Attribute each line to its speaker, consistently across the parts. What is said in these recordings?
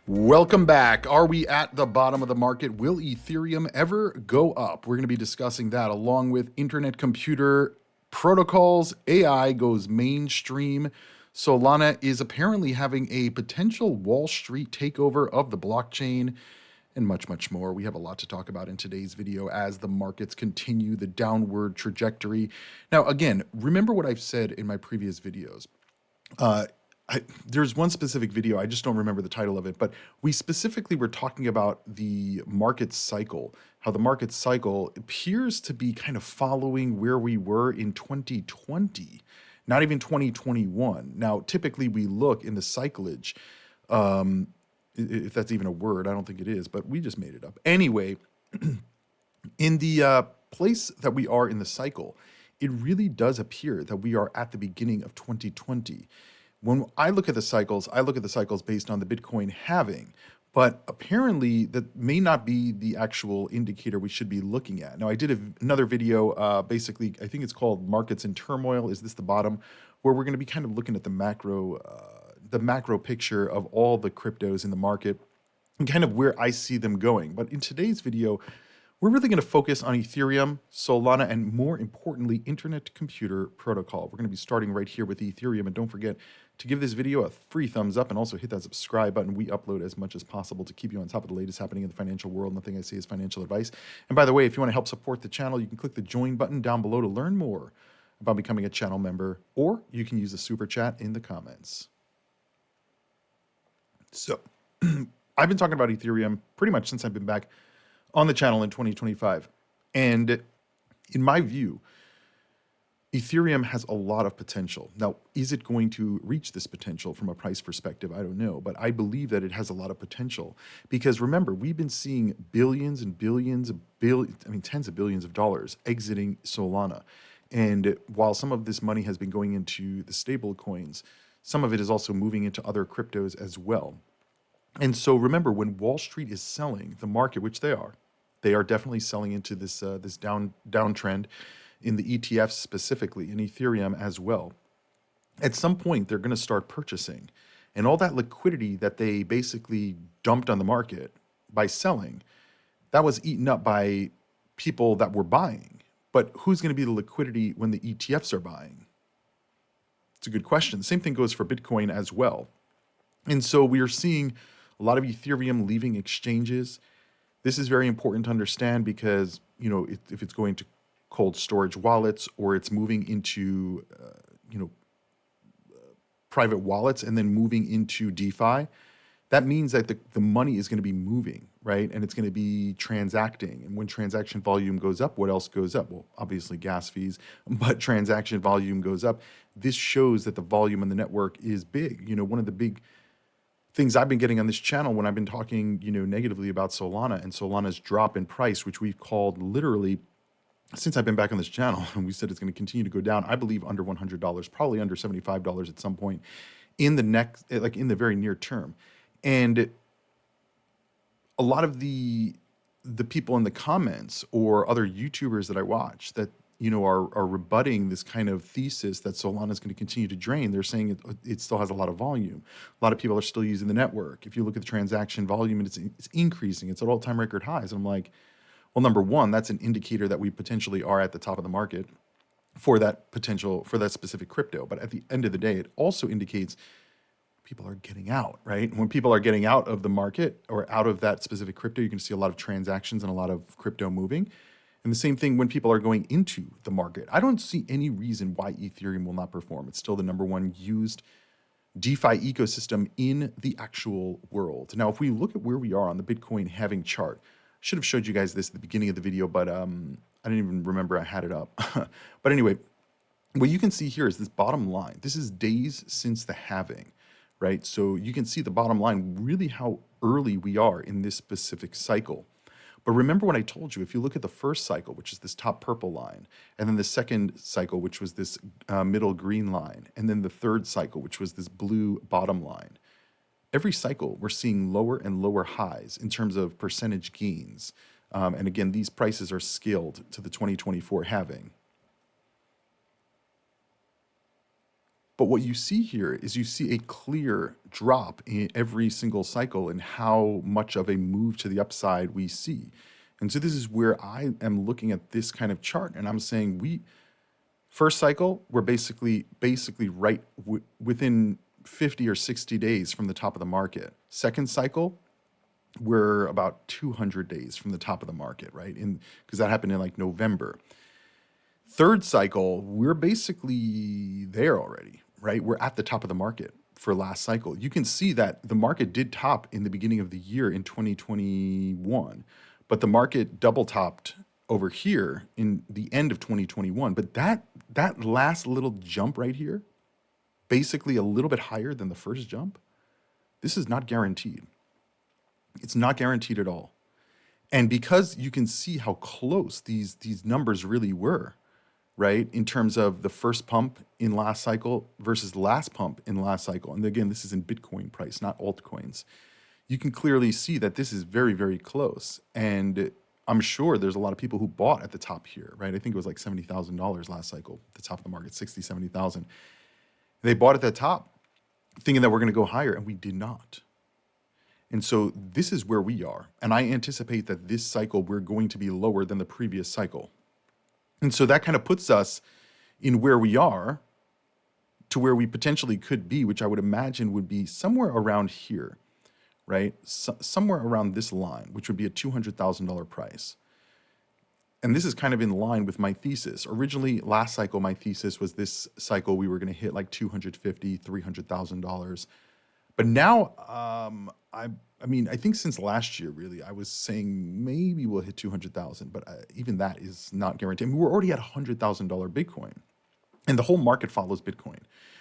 Speaker 1: Welcome back. Are we at the bottom of the market? Will Ethereum ever go up? We're going to be discussing that along with internet computer protocols. AI goes mainstream. Solana is apparently having a potential Wall Street takeover of the blockchain, and much, much more. We have a lot to talk about in today's video as the markets continue the downward trajectory. Now, again, remember what I've said in my previous videos. There's one specific video, I just don't remember the title of it, but we specifically were talking about the market cycle, how the market cycle appears to be kind of following where we were in 2020, not even 2021. Now, typically we look in the cyclage, if that's even a word, I don't think it is, but we just made it up. Anyway, in the place that we are in the cycle, it really does appear that we are at the beginning of 2020. When I look at the cycles, I look at the cycles based on the Bitcoin halving, but apparently that may not be the actual indicator we should be looking at. Now, I did another video, basically, I think it's called Markets in Turmoil. Is this the bottom? Where we're going to be kind of looking at the macro picture of all the cryptos in the market and kind of where I see them going. But in today's video, we're really going to focus on Ethereum, Solana, and more importantly, Internet Computer Protocol. We're going to be starting right here with Ethereum. And don't forget to give this video a free thumbs up and also hit that subscribe button. We upload as much as possible to keep you on top of the latest happening in the financial world. Nothing I say is financial advice. And by the way, if you want to help support the channel, you can click the join button down below to learn more about becoming a channel member, or you can use the super chat in the comments. So I've been talking about Ethereum pretty much since I've been back on the channel in 2025. And in my view, Ethereum has a lot of potential. Now, is it going to reach this potential from a price perspective? I don't know, but I believe that it has a lot of potential because remember, we've been seeing billions and billions of tens of billions of dollars exiting Solana. And while some of this money has been going into the stable coins, some of it is also moving into other cryptos as well. And so remember, when Wall Street is selling the market, which they are definitely selling into this downtrend in the ETFs specifically, in Ethereum as well. At some point, they're going to start purchasing. And all that liquidity that they basically dumped on the market by selling, that was eaten up by people that were buying. But who's going to be the liquidity when the ETFs are buying? It's a good question. The same thing goes for Bitcoin as well. And so we are seeing a lot of Ethereum leaving exchanges. This is very important to understand because, if it's going to cold storage wallets or it's moving into, private wallets and then moving into DeFi, that means that the money is going to be moving, right? And it's going to be transacting. And when transaction volume goes up, what else goes up? Well, obviously gas fees, but transaction volume goes up. This shows that the volume in the network is big. One of the big things I've been getting on this channel when I've been talking, negatively about Solana and Solana's drop in price, which we've called literally since I've been back on this channel, and we said it's going to continue to go down. I believe under $100, probably under $75 at some point in the very near term. And a lot of the people in the comments or other YouTubers that I watch that are rebutting this kind of thesis that Solana is going to continue to drain. They're saying it still has a lot of volume. A lot of people are still using the network. If you look at the transaction volume, and it's increasing. It's at all-time record highs. And I'm like, well, number one, that's an indicator that we potentially are at the top of the market for that specific crypto. But at the end of the day, it also indicates people are getting out, right? When people are getting out of the market or out of that specific crypto, you can see a lot of transactions and a lot of crypto moving. And the same thing when people are going into the market. I don't see any reason why Ethereum will not perform. It's still the number one used DeFi ecosystem in the actual world. Now, if we look at where we are on the Bitcoin halving chart, I should have showed you guys this at the beginning of the video, but I didn't even remember I had it up. But anyway, what you can see here is this bottom line. This is days since the halving, right? So you can see the bottom line, really how early we are in this specific cycle. But remember what I told you, if you look at the first cycle, which is this top purple line, and then the second cycle, which was this middle green line, and then the third cycle, which was this blue bottom line, every cycle we're seeing lower and lower highs in terms of percentage gains. And again, these prices are scaled to the 2024 halving. But what you see here is you see a clear drop in every single cycle and how much of a move to the upside we see. And so this is where I am looking at this kind of chart and I'm saying first cycle, we're basically right within 50 or 60 days from the top of the market. Second cycle, we're about 200 days from the top of the market, right? Because that happened in like November. Third cycle, we're basically there already, right? We're at the top of the market for last cycle. You can see that the market did top in the beginning of the year in 2021, but the market double topped over here in the end of 2021. But that last little jump right here, basically a little bit higher than the first jump, this is not guaranteed. It's not guaranteed at all. And because you can see how close these numbers really were, right? In terms of the first pump in last cycle versus the last pump in last cycle. And again, this is in Bitcoin price, not altcoins. You can clearly see that this is very, very close. And I'm sure there's a lot of people who bought at the top here, right? I think it was like $70,000 last cycle, the top of the market, 60, 70,000. They bought at the top thinking that we're going to go higher, and we did not. And so this is where we are. And I anticipate that this cycle, we're going to be lower than the previous cycle. And so that kind of puts us in where we are to where we potentially could be, which I would imagine would be somewhere around here, right? Somewhere around this line, which would be a $200,000 price. And this is kind of in line with my thesis. Originally, last cycle, my thesis was this cycle we were going to hit like $250,000, $300,000. But now, I mean, I think since last year, really, I was saying maybe we'll hit 200,000, but even that is not guaranteed. I mean, we're already at $100,000 Bitcoin, and the whole market follows Bitcoin.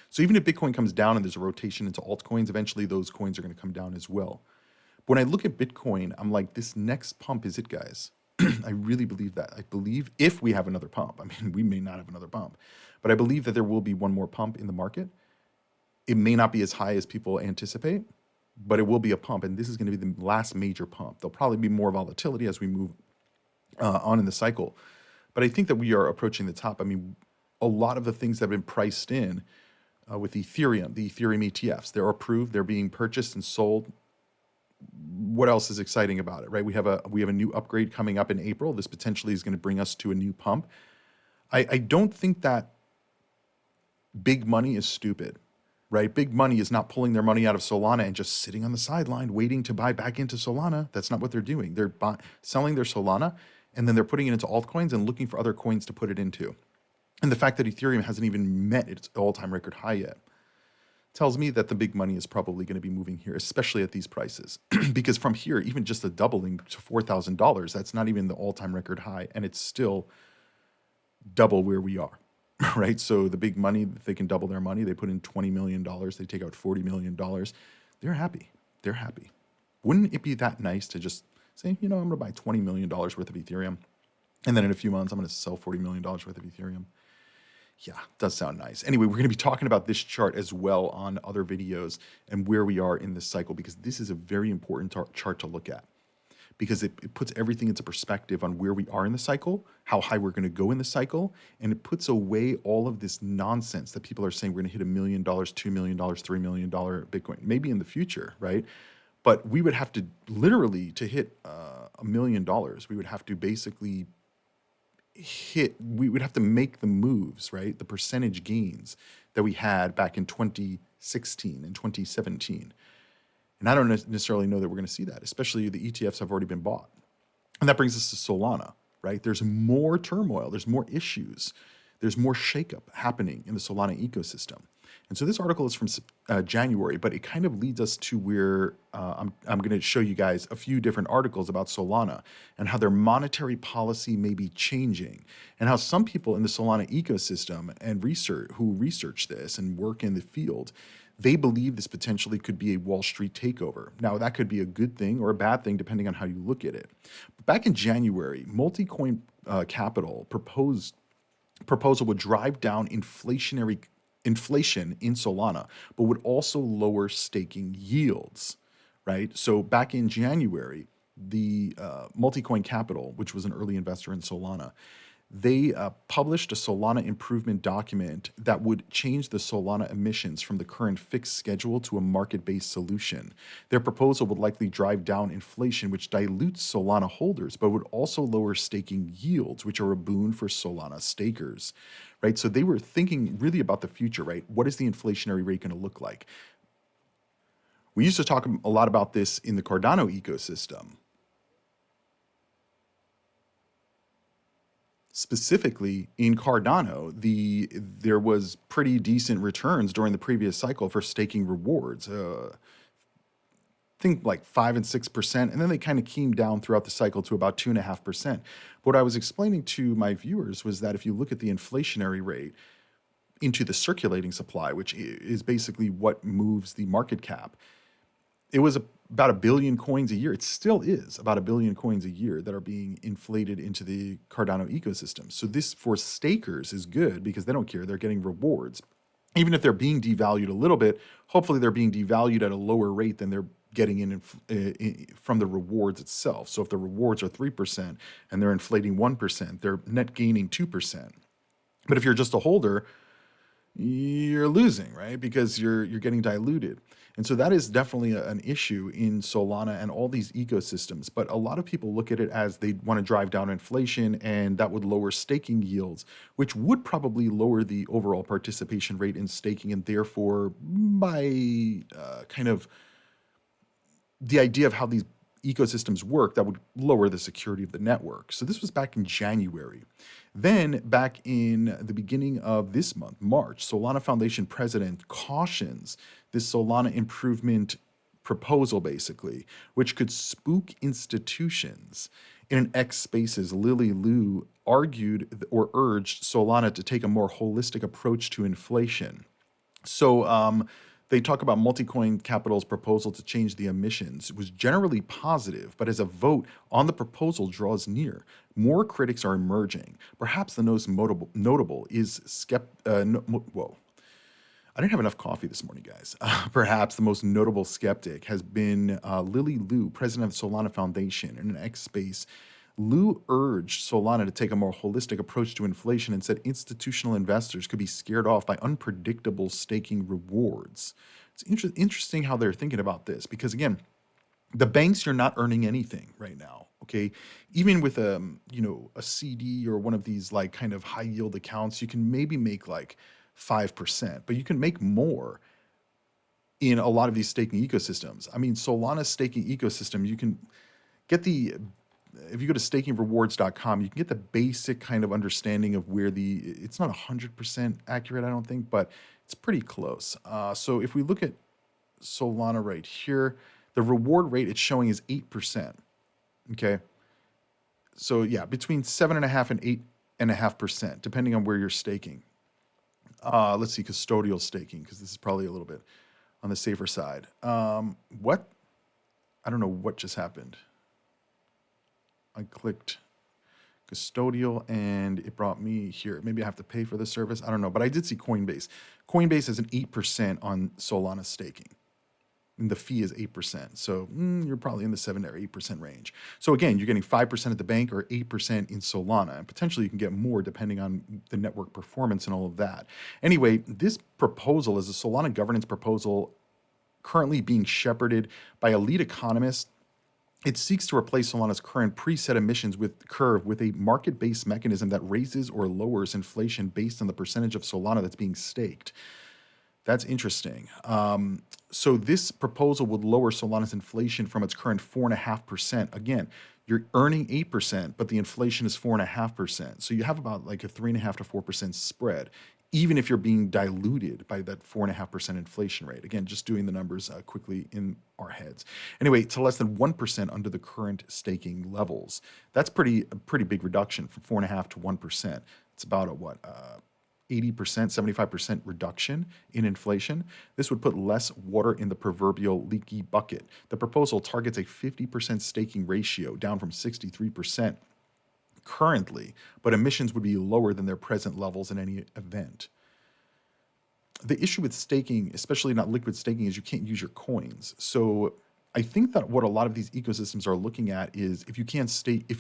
Speaker 1: So even if Bitcoin comes down and there's a rotation into altcoins, eventually those coins are going to come down as well. But when I look at Bitcoin, I'm like, this next pump is it, guys. I really believe that. I believe if we have another pump, I mean, we may not have another pump, but I believe that there will be one more pump in the market. It may not be as high as people anticipate, but it will be a pump, and this is going to be the last major pump. There'll probably be more volatility as we move on in the cycle, but I think that we are approaching the top. I mean, a lot of the things that have been priced in with Ethereum, the Ethereum ETFs, they're approved, they're being purchased and sold. What else is exciting about it, right? We have a new upgrade coming up in April. This potentially is going to bring us to a new pump. I don't think that big money is stupid. Right? Big money is not pulling their money out of Solana and just sitting on the sideline waiting to buy back into Solana. That's not what they're doing. They're selling their Solana and then they're putting it into altcoins and looking for other coins to put it into. And the fact that Ethereum hasn't even met its all-time record high yet tells me that the big money is probably going to be moving here, especially at these prices. Because from here, even just a doubling to $4,000, that's not even the all-time record high, and it's still double where we are. Right? So the big money, if they can double their money, they put in $20 million, they take out $40 million. They're happy. They're happy. Wouldn't it be that nice to just say, you know, I'm going to buy $20 million worth of Ethereum, and then in a few months, I'm going to sell $40 million worth of Ethereum? Yeah, does sound nice. Anyway, we're going to be talking about this chart as well on other videos and where we are in this cycle, because this is a very important chart to look at. Because it puts everything into perspective on where we are in the cycle, how high we're going to go in the cycle, and it puts away all of this nonsense that people are saying we're going to hit $1 million, $2 million, $3 million Bitcoin, maybe in the future, right? But we would have to literally, to hit $1 million, we would have to basically we would have to make the moves, right? The percentage gains that we had back in 2016 and 2017. And I don't necessarily know that we're going to see that, especially the ETFs have already been bought. And that brings us to Solana, right? There's more turmoil, there's more issues, there's more shakeup happening in the Solana ecosystem. And so this article is from January, but it kind of leads us to where I'm going to show you guys a few different articles about Solana and how their monetary policy may be changing, and how some people in the Solana ecosystem and who research this and work in the field, they believe this potentially could be a Wall Street takeover. Now, that could be a good thing or a bad thing, depending on how you look at it. But back in January, Multicoin Capital proposal would drive down inflation in Solana, but would also lower staking yields, right? So back in January, the Multicoin Capital, which was an early investor in Solana, They published a Solana improvement document that would change the Solana emissions from the current fixed schedule to a market based solution. Their proposal would likely drive down inflation, which dilutes Solana holders, but would also lower staking yields, which are a boon for Solana stakers. Right? So they were thinking really about the future, right? What is the inflationary rate going to look like? We used to talk a lot about this in the Cardano ecosystem. Specifically in Cardano, there was pretty decent returns during the previous cycle for staking rewards. Think like 5 and 6%, and then they kind of came down throughout the cycle to about 2.5%. What I was explaining to my viewers was that if you look at the inflationary rate into the circulating supply, which is basically what moves the market cap, it was about a billion coins a year. It still is about a billion coins a year that are being inflated into the Cardano ecosystem. So this for stakers is good because they don't care. They're getting rewards. Even if they're being devalued a little bit, hopefully they're being devalued at a lower rate than they're getting from the rewards itself. So if the rewards are 3% and they're inflating 1%, they're net gaining 2%. But if you're just a holder, you're losing, right? Because you're getting diluted. And so that is definitely an issue in Solana and all these ecosystems. But a lot of people look at it as they want to drive down inflation, and that would lower staking yields, which would probably lower the overall participation rate in staking, and therefore, by kind of the idea of how these ecosystems work, that would lower the security of the network. So this was back in January. Then, back in the beginning of this month, March, Solana Foundation president cautions this Solana improvement proposal, basically, which could spook institutions. In an X Spaces, Lily Liu argued or urged Solana to take a more holistic approach to inflation. So they talk about Multicoin Capital's proposal to change the emissions. It was generally positive, but as a vote on the proposal draws near, more critics are emerging. Perhaps the most notable is whoa. I didn't have enough coffee this morning, guys. Perhaps the most notable skeptic has been Lily Liu, president of the Solana Foundation. In an X space, Liu urged Solana to take a more holistic approach to inflation and said institutional investors could be scared off by unpredictable staking rewards. It's interesting how they're thinking about this because, again, the banks, you're not earning anything right now. Okay, even with a CD or one of these like kind of high yield accounts, you can maybe make like 5%, but you can make more in a lot of these staking ecosystems. I mean, Solana's staking ecosystem, you can get if you go to stakingrewards.com, you can get the basic kind of understanding of where it's not 100% accurate, I don't think, but it's pretty close. So if we look at Solana right here, the reward rate it's showing is 8%. Okay. So yeah, between 7.5% and 8.5%, depending on where you're staking. Let's see, custodial staking, because this is probably a little bit on the safer side. What? I don't know what just happened. I clicked custodial and it brought me here. Maybe I have to pay for the service. I don't know, but I did see Coinbase. Coinbase is an 8% on Solana staking. And the fee is 8%. So you're probably in the 7 or 8% range. So again, you're getting 5% at the bank or 8% in Solana. And potentially you can get more depending on the network performance and all of that. Anyway, this proposal is a Solana governance proposal currently being shepherded by a lead economist. It seeks to replace Solana's current preset emissions curve with a market-based mechanism that raises or lowers inflation based on the percentage of Solana that's being staked. That's interesting. So this proposal would lower Solana's inflation from its current 4.5%. Again, you're earning 8%, but the inflation is 4.5%. So you have about like a 3.5 to 4% spread, even if you're being diluted by that 4.5% inflation rate. Again, just doing the numbers quickly in our heads. Anyway, to less than 1% under the current staking levels. That's a pretty big reduction from 4.5 to 1%. It's about a 80%, 75% reduction in inflation. This would put less water in the proverbial leaky bucket. The proposal targets a 50% staking ratio, down from 63% currently, but emissions would be lower than their present levels in any event. The issue with staking, especially not liquid staking, is you can't use your coins. So I think that what a lot of these ecosystems are looking at is if you can't stake,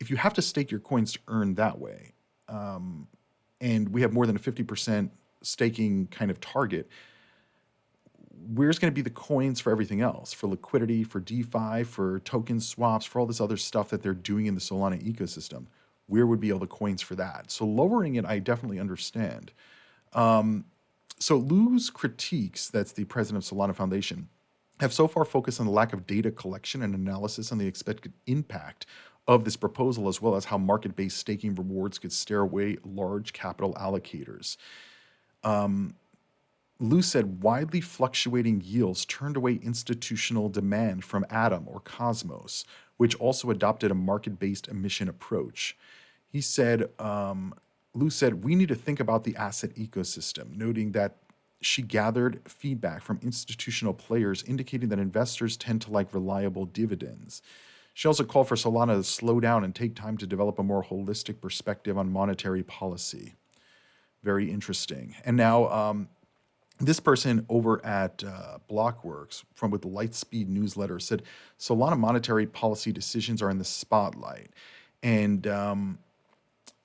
Speaker 1: if you have to stake your coins to earn that way, and we have more than a 50% staking kind of target, where's going to be the coins for everything else, for liquidity, for DeFi, for token swaps, for all this other stuff that they're doing in the Solana ecosystem? Where would be all the coins for that? So lowering it, I definitely understand. So Lou's critiques, that's the president of Solana Foundation, have so far focused on the lack of data collection and analysis on the expected impact of this proposal, as well as how market-based staking rewards could scare away large capital allocators. Lou said widely fluctuating yields turned away institutional demand from Atom or Cosmos, which also adopted a market-based emission approach. He said, Lou said, we need to think about the asset ecosystem, noting that she gathered feedback from institutional players indicating that investors tend to like reliable dividends. She also called for Solana to slow down and take time to develop a more holistic perspective on monetary policy. Very interesting. And now, this person over at Blockworks from with the Lightspeed newsletter said Solana monetary policy decisions are in the spotlight. And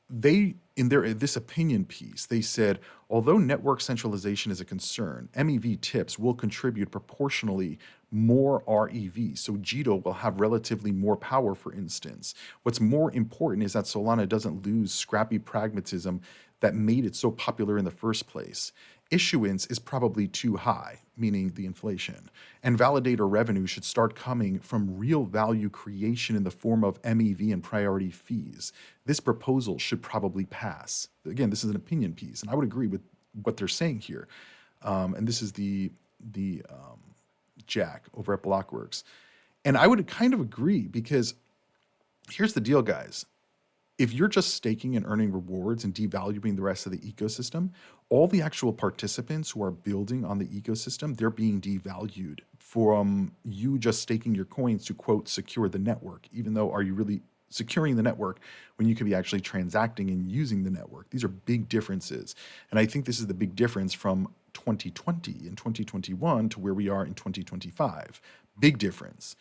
Speaker 1: they, in this opinion piece, they said, although network centralization is a concern, MEV tips will contribute proportionally more REV. So Jito will have relatively more power, for instance. What's more important is that Solana doesn't lose scrappy pragmatism that made it so popular in the first place. Issuance is probably too high, meaning the inflation, and validator revenue should start coming from real value creation in the form of MEV and priority fees. This proposal should probably pass. Again, this is an opinion piece, and I would agree with what they're saying here. And this is the Jack over at Blockworks. And I would kind of agree because here's the deal, guys. If you're just staking and earning rewards and devaluing the rest of the ecosystem, all the actual participants who are building on the ecosystem, they're being devalued from you just staking your coins to, quote, secure the network, even though are you really securing the network when you could be actually transacting and using the network? These are big differences. And I think this is the big difference from 2020 and 2021 to where we are in 2025. Big difference.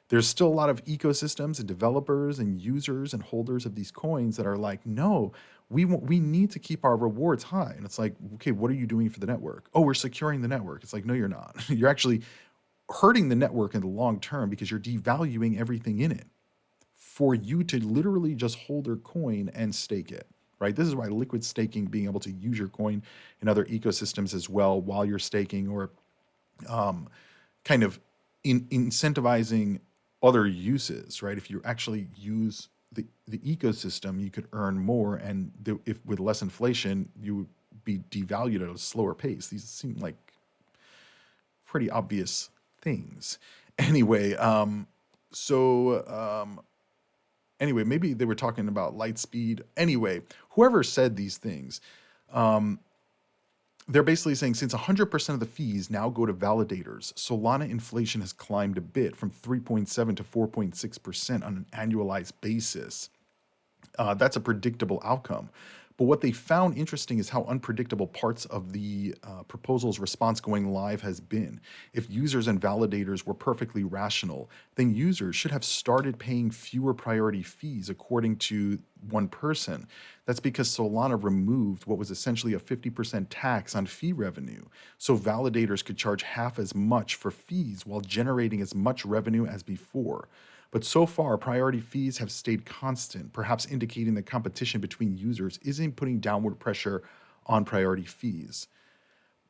Speaker 1: There's still a lot of ecosystems and developers and users and holders of these coins that are like, no, we need to keep our rewards high. And it's like, okay, what are you doing for the network? Oh, we're securing the network. It's like, no, you're not. You're actually hurting the network in the long term because you're devaluing everything in it for you to literally just hold your coin and stake it, right? This is why liquid staking, being able to use your coin in other ecosystems as well while you're staking, or kind of incentivizing other uses, right? If you actually use the ecosystem, you could earn more, and if with less inflation, you would be devalued at a slower pace. These seem like pretty obvious things. Anyway, anyway, maybe they were talking about Lightspeed. Anyway, whoever said these things, they're basically saying since 100% of the fees now go to validators, Solana inflation has climbed a bit from 3.7 to 4.6% on an annualized basis. That's a predictable outcome. But what they found interesting is how unpredictable parts of the proposal's response going live has been. If users and validators were perfectly rational, then users should have started paying fewer priority fees, according to one person. That's because Solana removed what was essentially a 50% tax on fee revenue, so validators could charge half as much for fees while generating as much revenue as before. But so far, priority fees have stayed constant, perhaps indicating that competition between users isn't putting downward pressure on priority fees.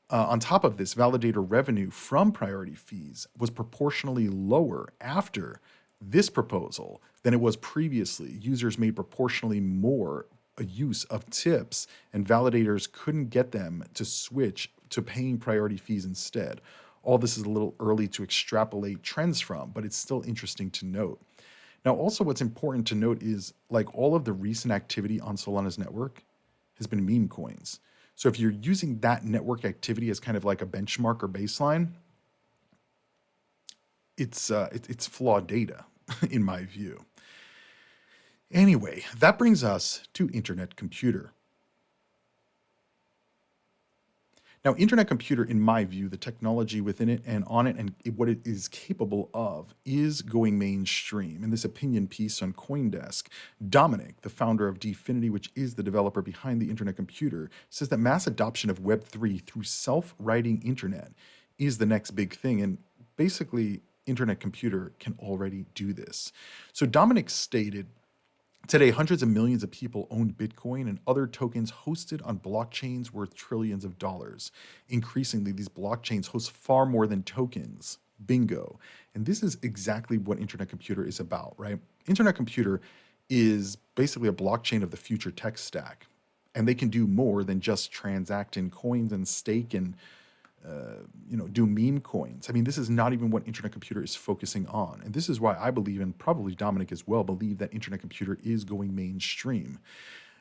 Speaker 1: On top of this, validator revenue from priority fees was proportionally lower after this proposal than it was previously. Users made proportionally more use of tips, and validators couldn't get them to switch to paying priority fees instead. All this is a little early to extrapolate trends from, but it's still interesting to note. Now, also what's important to note is like all of the recent activity on Solana's network has been meme coins. So if you're using that network activity as kind of like a benchmark or baseline, it's flawed data in my view. Anyway, that brings us to Internet Computer. Now, internet computer, in my view, the technology within it and on it and what it is capable of is going mainstream. In this opinion piece on CoinDesk, Dominic, the founder of Dfinity, which is the developer behind the internet computer, says that mass adoption of Web3 through self-writing internet is the next big thing. And basically, internet computer can already do this. So Dominic stated, today, hundreds of millions of people own Bitcoin and other tokens hosted on blockchains worth trillions of dollars. Increasingly, these blockchains host far more than tokens. Bingo. And this is exactly what Internet Computer is about, right? Internet Computer is basically a blockchain of the future tech stack. And they can do more than just transact in coins and stake and do meme coins. I mean, this is not even what internet computer is focusing on. And this is why I believe, and probably Dominic as well, believe that internet computer is going mainstream.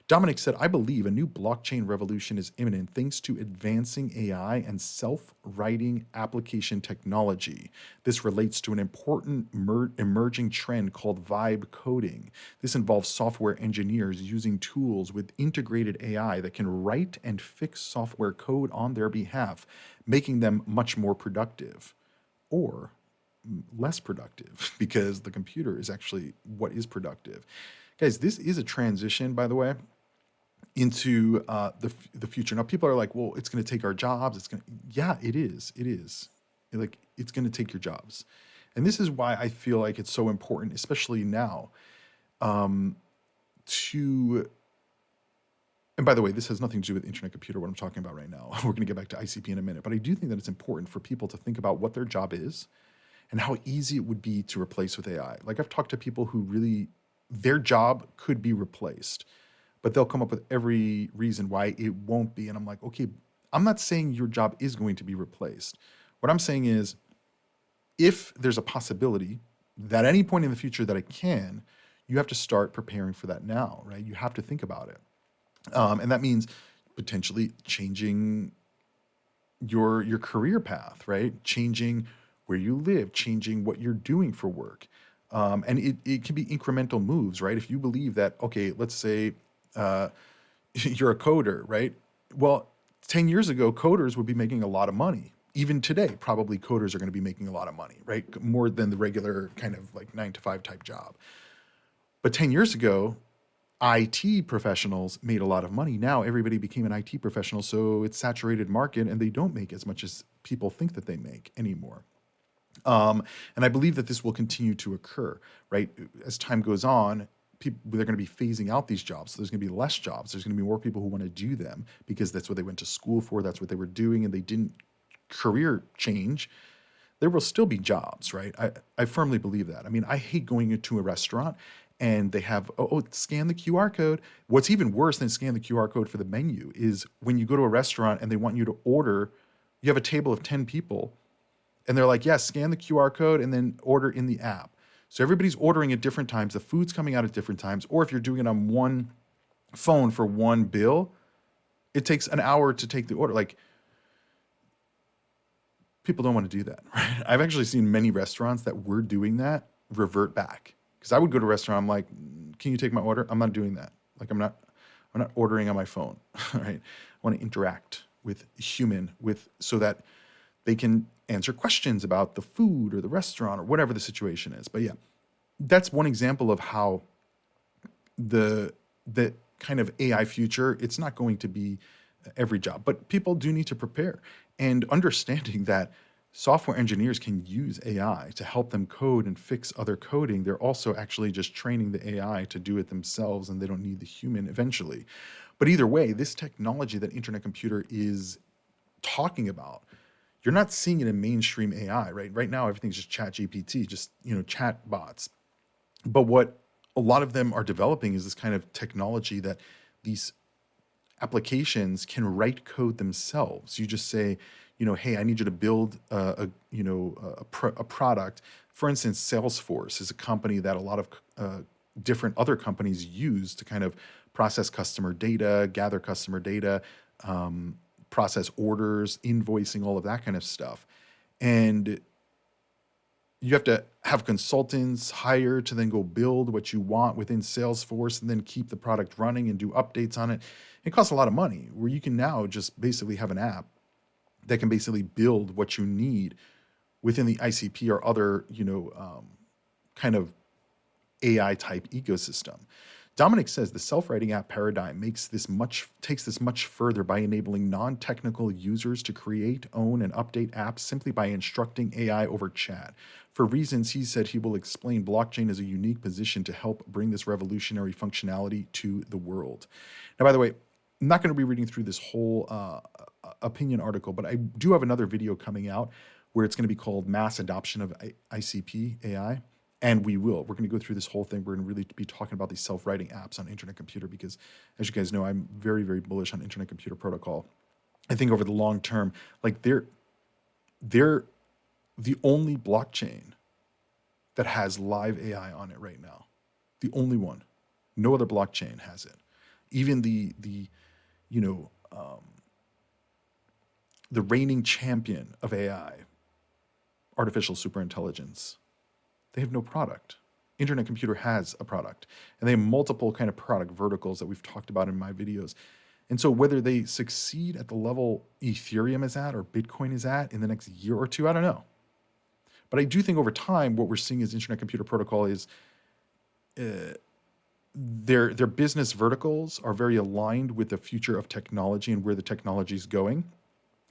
Speaker 1: Dominic said, I believe a new blockchain revolution is imminent thanks to advancing AI and self-writing application technology. This relates to an important emerging trend called vibe coding. This involves software engineers using tools with integrated AI that can write and fix software code on their behalf, making them much more productive or less productive because the computer is actually what is productive. Guys, this is a transition, by the way, into the future. Now, people are like, "Well, it's going to take our jobs." It's going to, yeah, it is. It is. Like, it's going to take your jobs, and this is why I feel like it's so important, especially now, to. And by the way, this has nothing to do with internet computer. What I'm talking about right now. We're going to get back to ICP in a minute, but I do think that it's important for people to think about what their job is and how easy it would be to replace with AI. Like, I've talked to people who really their job could be replaced, but they'll come up with every reason why it won't be. And I'm like, okay, I'm not saying your job is going to be replaced. What I'm saying is, if there's a possibility that at any point in the future that it can, you have to start preparing for that now, right? You have to think about it. And that means potentially changing your career path, right? Changing where you live, changing what you're doing for work. And it can be incremental moves, right? If you believe that, okay, let's say you're a coder, right? Well, 10 years ago, coders would be making a lot of money. Even today, probably coders are going to be making a lot of money, right? More than the regular kind of like 9 to 5 type job. But 10 years ago, IT professionals made a lot of money. Now everybody became an IT professional, so it's saturated market and they don't make as much as people think that they make anymore. And I believe that this will continue to occur, right? As time goes on, they're going to be phasing out these jobs. So there's going to be less jobs. There's going to be more people who want to do them because that's what they went to school for. That's what they were doing, and they didn't career change. There will still be jobs, right? I firmly believe that. I mean, I hate going into a restaurant and they have, scan the QR code. What's even worse than scan the QR code for the menu is when you go to a restaurant and they want you to order, you have a table of 10 people and they're like, yes, scan the QR code and then order in the app. So everybody's ordering at different times. The food's coming out at different times. Or if you're doing it on one phone for one bill, it takes an hour to take the order. Like, people don't want to do that, right? I've actually seen many restaurants that were doing that revert back. Because I would go to a restaurant, I'm like, can you take my order? I'm not doing that. Like, I'm not ordering on my phone, right? I want to interact with so that they can answer questions about the food or the restaurant or whatever the situation is. But yeah, that's one example of how the kind of AI future, it's not going to be every job, but people do need to prepare. And understanding that software engineers can use AI to help them code and fix other coding, they're also actually just training the AI to do it themselves, and they don't need the human eventually. But either way, this technology that internet computer is talking about, you're not seeing it in mainstream AI, right? Right now, everything's just chat GPT, just, chat bots. But what a lot of them are developing is this kind of technology that these applications can write code themselves. You just say, hey, I need you to build a product. For instance, Salesforce is a company that a lot of different other companies use to kind of process customer data, gather customer data, process orders, invoicing, all of that kind of stuff. And you have to have consultants hired to then go build what you want within Salesforce and then keep the product running and do updates on it. It costs a lot of money, where you can now just basically have an app that can basically build what you need within the ICP or other, kind of AI type ecosystem. Dominic says the self-writing app paradigm takes this much further by enabling non-technical users to create, own, and update apps simply by instructing AI over chat. For reasons he said he will explain, blockchain is a unique position to help bring this revolutionary functionality to the world. Now, by the way, I'm not going to be reading through this whole opinion article, but I do have another video coming out where it's going to be called Mass Adoption of ICP AI. And we're going to go through this whole thing. We're going to really be talking about these self-writing apps on internet computer because, as you guys know, I'm very, very bullish on internet computer protocol. I think over the long term, like they're the only blockchain that has live AI on it right now. The only one. No other blockchain has it. Even you know the reigning champion of AI, artificial superintelligence, they have no product. Internet computer has a product, and they have multiple kind of product verticals that we've talked about in my videos. And so whether they succeed at the level Ethereum is at or Bitcoin is at in the next year or two, I don't know. But I do think over time, what we're seeing is internet computer protocol is their business verticals are very aligned with the future of technology and where the technology is going,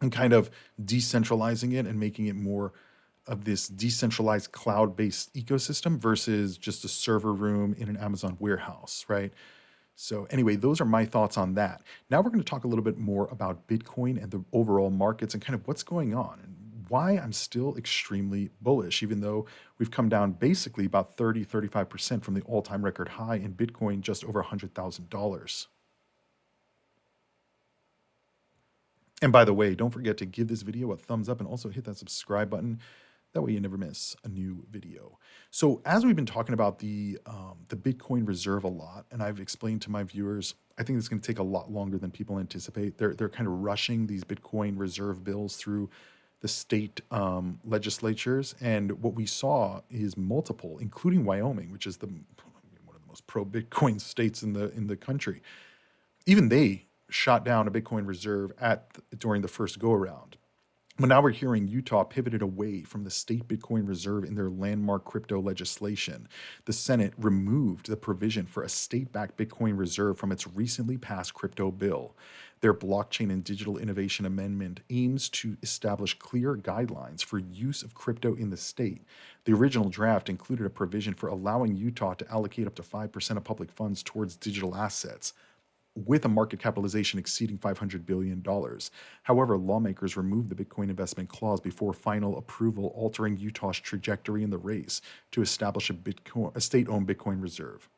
Speaker 1: and kind of decentralizing it and making it more of this decentralized cloud-based ecosystem versus just a server room in an Amazon warehouse, right? So anyway, those are my thoughts on that. Now we're going to talk a little bit more about Bitcoin and the overall markets and kind of what's going on and why I'm still extremely bullish, even though we've come down basically about 35% from the all-time record high in Bitcoin, just over $100,000. And by the way, don't forget to give this video a thumbs up and also hit that subscribe button. That way you never miss a new video. So as we've been talking about the Bitcoin reserve a lot, and I've explained to my viewers, I think it's going to take a lot longer than people anticipate. They're kind of rushing these Bitcoin reserve bills through the state legislatures, and what we saw is multiple, including Wyoming, which is one of the most pro-Bitcoin states in the country. Even they shot down a Bitcoin reserve during the first go around. But now we're hearing Utah pivoted away from the state Bitcoin reserve in their landmark crypto legislation. The Senate removed the provision for a state-backed Bitcoin reserve from its recently passed crypto bill. Their Blockchain and Digital Innovation Amendment aims to establish clear guidelines for use of crypto in the state. The original draft included a provision for allowing Utah to allocate up to 5% of public funds towards digital assets, with a market capitalization exceeding $500 billion. However, lawmakers removed the Bitcoin investment clause before final approval, altering Utah's trajectory in the race to establish a state-owned Bitcoin reserve.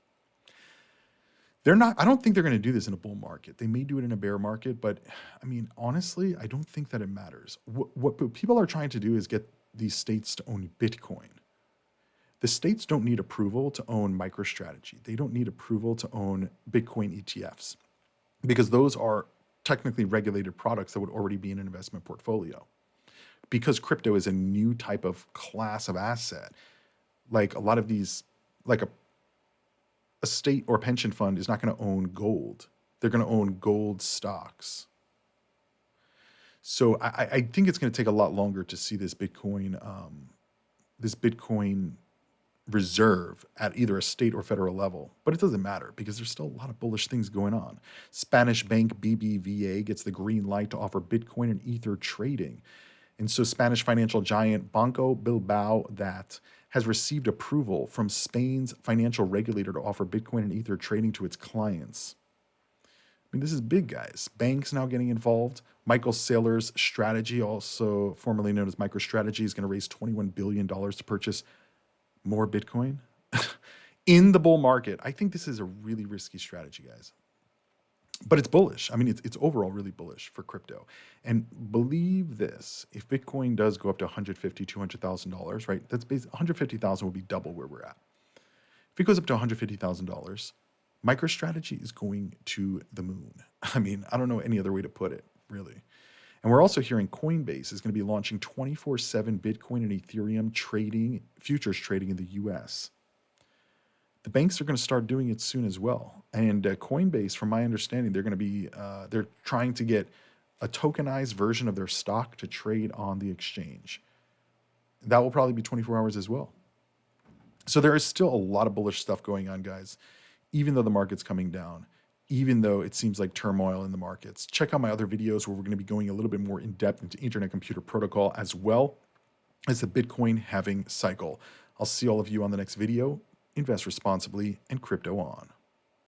Speaker 1: I don't think they're going to do this in a bull market. They may do it in a bear market, but I mean, honestly, I don't think that it matters. What people are trying to do is get these states to own Bitcoin. The states don't need approval to own MicroStrategy. They don't need approval to own Bitcoin ETFs because those are technically regulated products that would already be in an investment portfolio. Because crypto is a new type of class of asset, like a lot of these, like a state or pension fund is not going to own gold. They're going to own gold stocks. So I think it's going to take a lot longer to see this Bitcoin reserve at either a state or federal level, but it doesn't matter because there's still a lot of bullish things going on. Spanish bank BBVA gets the green light to offer Bitcoin and Ether trading. And so Spanish financial giant Banco Bilbao that has received approval from Spain's financial regulator to offer Bitcoin and Ether trading to its clients. I mean, this is big, guys. Banks now getting involved. Michael Saylor's strategy, also formerly known as MicroStrategy, is going to raise $21 billion to purchase more Bitcoin in the bull market. I think this is a really risky strategy, guys. But it's bullish. I mean, it's overall really bullish for crypto. And believe this, if Bitcoin does go up to $150,000, $200,000, right? That's basically $150,000 will be double where we're at. If it goes up to $150,000, MicroStrategy is going to the moon. I mean, I don't know any other way to put it, really. And we're also hearing Coinbase is going to be launching 24/7 Bitcoin and Ethereum futures trading in the US. The banks are going to start doing it soon as well. And Coinbase, from my understanding, they're trying to get a tokenized version of their stock to trade on the exchange. That will probably be 24 hours as well. So there is still a lot of bullish stuff going on, guys, even though the market's coming down, even though it seems like turmoil in the markets. Check out my other videos where we're going to be going a little bit more in depth into internet computer protocol as well as the Bitcoin halving cycle. I'll see all of you on the next video. Invest responsibly and crypto on.